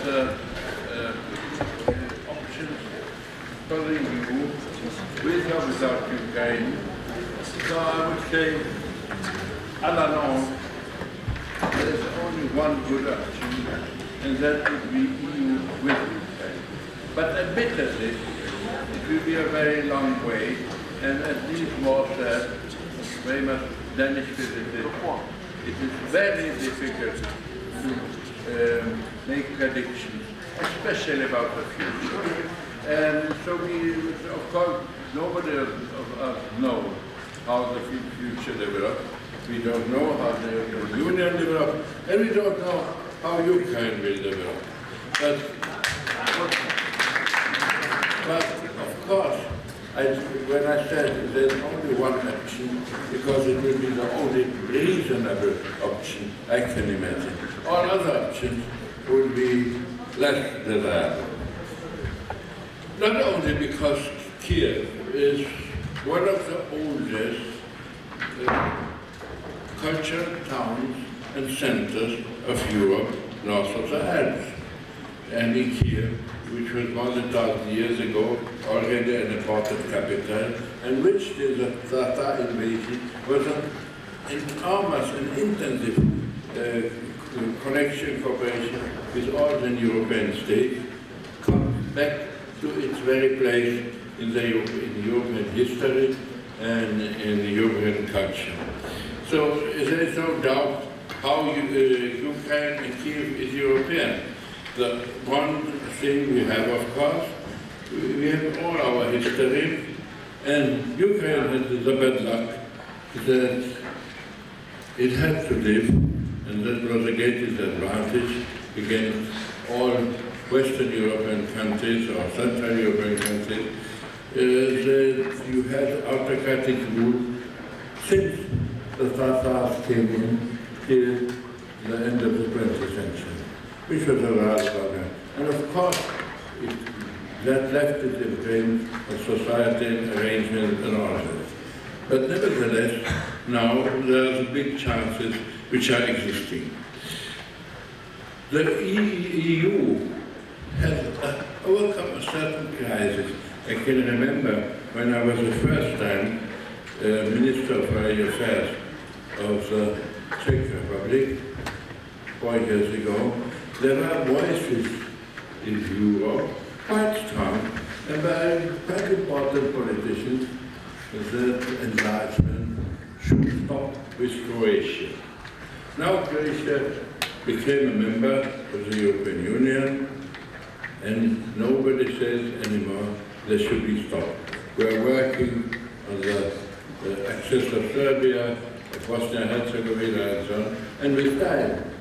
better options for the EU with or without Ukraine. So I would say, all along, there is only one good option, and that would be EU with Ukraine. But admittedly, it will be a very long way, and as Niels Mohr said, very much Danish visited, it is very difficult to make predictions, especially about the future. And so we, of course, nobody of us knows how the future develops. We don't know how the European Union develops, and we don't know how Ukraine will develop. But of course, when I said there's only one option, because it will be the only reasonable option I can imagine. All other options would be less desirable. Not only because Kyiv is one of the oldest cultural towns and centers of Europe north of the Alps. And in Kyiv, which was more than 1,000 years ago already an important capital, and which the Tatar invasion was an enormous and intensive connection, cooperation with all the European states, comes back to its very place in the European history and in the European culture. So there is no doubt how Ukraine and Kyiv is European. The one thing we have, of course, we have all our history, and Ukraine has the bad luck that it had to live, and that was a great disadvantage against all Western European countries or Central European countries, that you had autocratic rule since the Tatars came in till the end of the 20th century, which was a large problem. And of course, that left it in terms of society and arrangement and all that. But nevertheless, now there are big chances which are existing. The EU has overcome a certain crisis. I can remember when I was the first time Minister of Foreign Affairs of the Czech Republic 4 years ago, there were voices in Europe, quite strong, and by quite important politicians, that enlargement should stop with Croatia. Now Croatia became a member of the European Union, and nobody says anymore there should be stopped. We're working on the access of Serbia, of Bosnia and Herzegovina, and so on, and with time,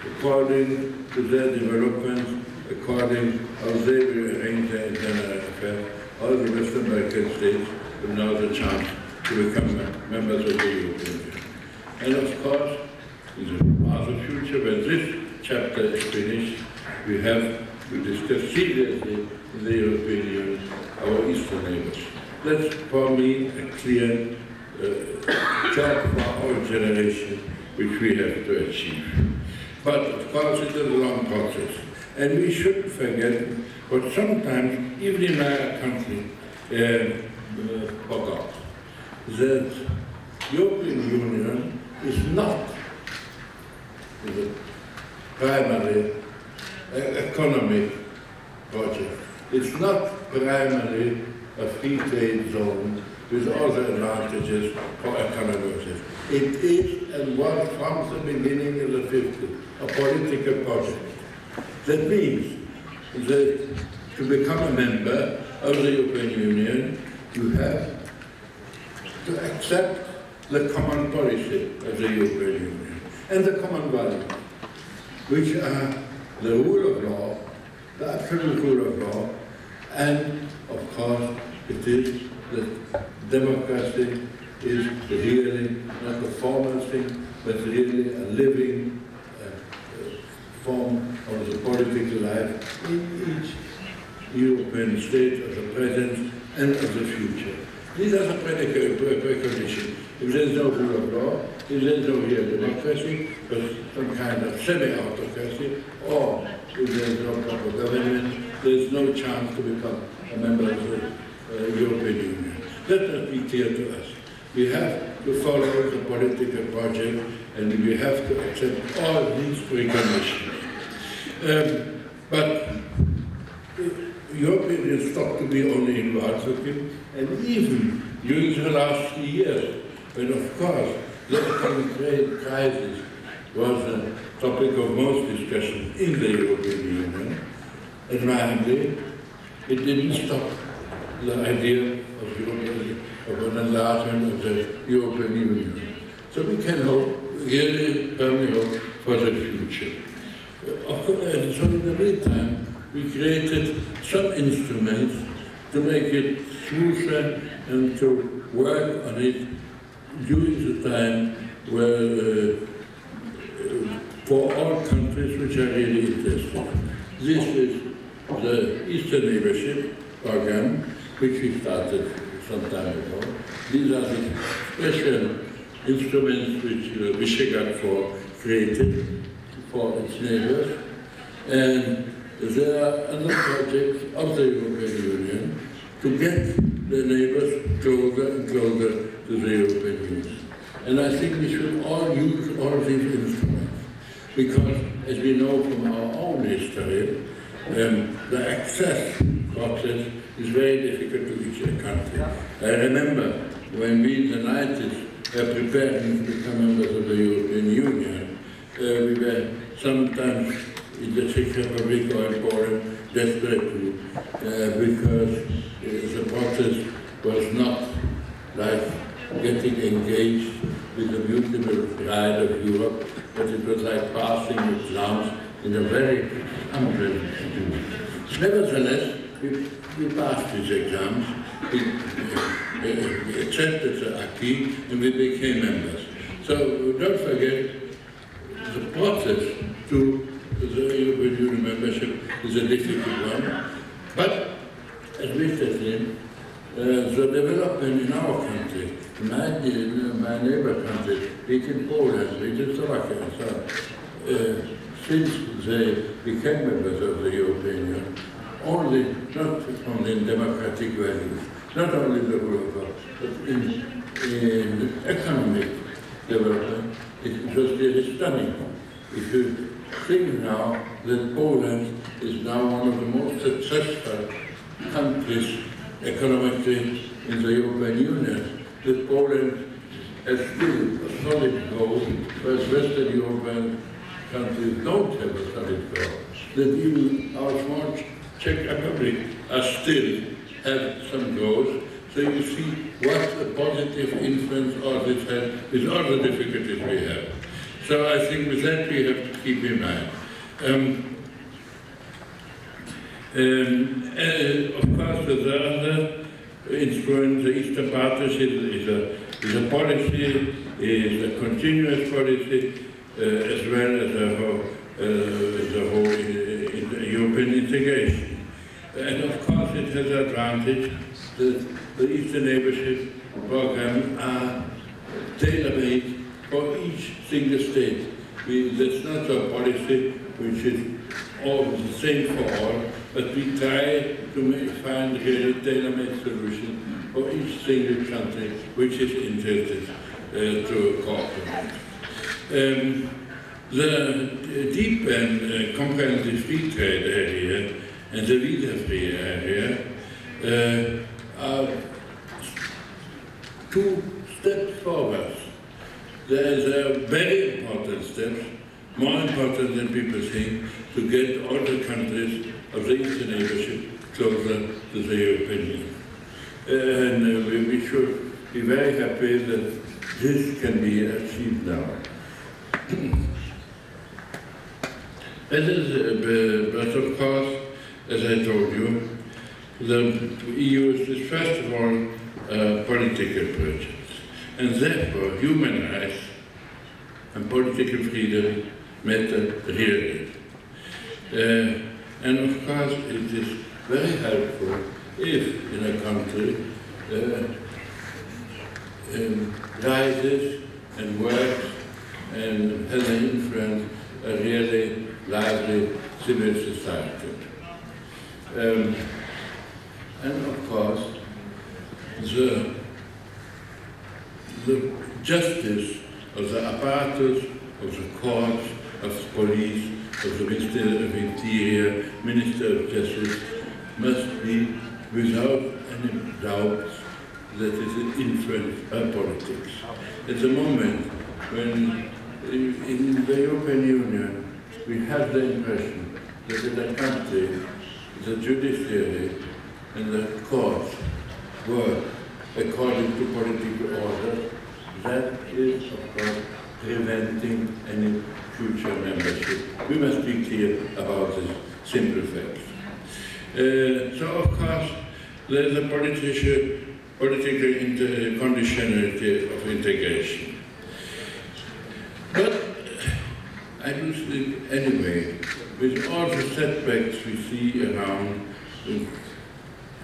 according to their developments, according how they will arrange their internal affairs, all the Western Balkan states have now the chance to become members of the European Union. And of course, in the future, when this chapter is finished, we have to discuss seriously in the European Union our eastern neighbors. That's for me a clear job for our generation, which we have to achieve. But of course it is a long process. And we shouldn't forget what sometimes, even in our country, forgot, that European Union is not the primary economic project. It's not primarily a free trade zone with all the advantages for economic growth. It is and was from the beginning of the 50s a political project. That means that to become a member of the European Union, you have to accept the common policy of the European Union and the common values, which are the rule of law, the absolute rule of law, and of course it is that democracy is really not a formal thing, but really a living form of the political life in each European state of the present and of the future. These are the preconditions. If there is no rule of law, if there is no real democracy, but some kind of semi-autocracy, or if there is no proper government, there is no chance to become a member of the European Union. Let us be clear to us. We have to follow the political project, and we have to accept all these preconditions. But European Union stopped to be only involved with it, and even during the last 3 years, when of course the economic crisis was a topic of most discussion in the European Union, admiringly, it didn't stop the idea of an enlargement of the European Union. So we can hope, really firmly hope, for the future. Of course, so in the meantime, we created some instruments to make it smoother and to work on it during the time where, for all countries which are really interested. This is the Eastern Neighborhood Program, which we started some time ago. These are the special instruments which Visegrad created for its neighbors. And there are other projects of the European Union to get the neighbors closer and closer to the European Union. And I think we should all use all these instruments, because as we know from our own history, the access process is very difficult to each country. I remember when we in the 90s were preparing to become members of the European Union, we were sometimes in the Czech Republic or in Poland desperate to, because the process was not like getting engaged with the beautiful bride of Europe, but it was like passing exams in a very unpleasant situation. Nevertheless, we passed these exams, we accepted the acquis, and we became members. So don't forget, the process to the European Union membership is a difficult one, but as we said, the development in our country, my neighbor country, be it in Poland, be it in Slovakia, and so on, since they became members of the European Union, not only in democratic values, not only in the rule of law, but in economic development, it was really stunning. If you think now that Poland is now one of the most successful countries economically in the European Union, that Poland has still a solid goal, whereas Western European countries don't have a solid goal. That even our small Czech Republic still have some goals. So you see what a positive influence all this has with all the difficulties we have. So I think with that we have to keep in mind. Of course, the other instrument, the Eastern Partnership, is a policy, is a continuous policy, as well as the whole European integration. And of course, it has the advantage that the Eastern Neighborhood programs are tailor-made for each single state. That's not a policy which is all the same for all, but we try to find really tailor-made solutions for each single country which is interested to cooperate. The deep and comprehensive free trade area and the visa-free area are 2 steps forward. There are very important steps, more important than people think, to get all the countries of the Eastern Neighborhood closer to the European Union. And we should be very happy that this can be achieved now. But of course, as I told you, the EU is first of all a political project. And therefore, human rights and political freedom matter really. And of course, it is very helpful if in a country rises and works and has an influence a really lively civil society. And of course, the justice of the apparatus, of the courts, of the police, of the Minister of Interior, Minister of Justice, must be without any doubt that it is influenced by politics. At the moment when in the European Union we have the impression that in a country the judiciary and the courts work according to political orders, that is of course preventing any future membership. We must be clear about this simple fact. So of course there is a political conditionality of integration. But I do think anyway, with all the setbacks we see around,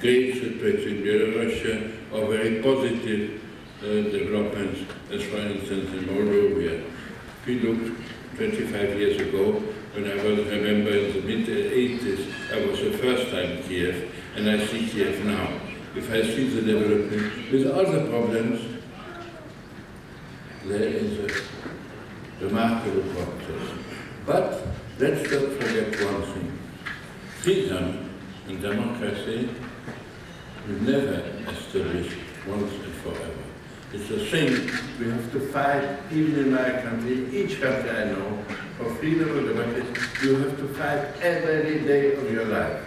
great setbacks in Belarus, or very positive developments, as for instance in Moldova. We looked 25 years ago, when I was a member in the mid-80s, I was the first time in Kiev, and I see Kiev now. If I see the development, with all the problems, there is a remarkable progress. But let's not forget one thing. Freedom and democracy will never establish once and forever. It's the same. We have to fight, even in my country, in each country I know, for freedom and democracy. You have to fight every day of your life.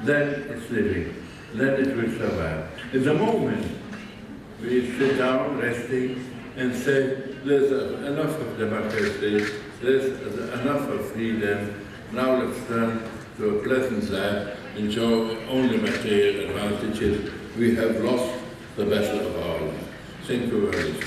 Then it's living. Then it will survive. At the moment we sit down, resting, and say, there's enough of democracy, there's enough of freedom, now let's turn to a pleasant life, enjoy only material advantages. We have lost the battle of our life. Thank you very much.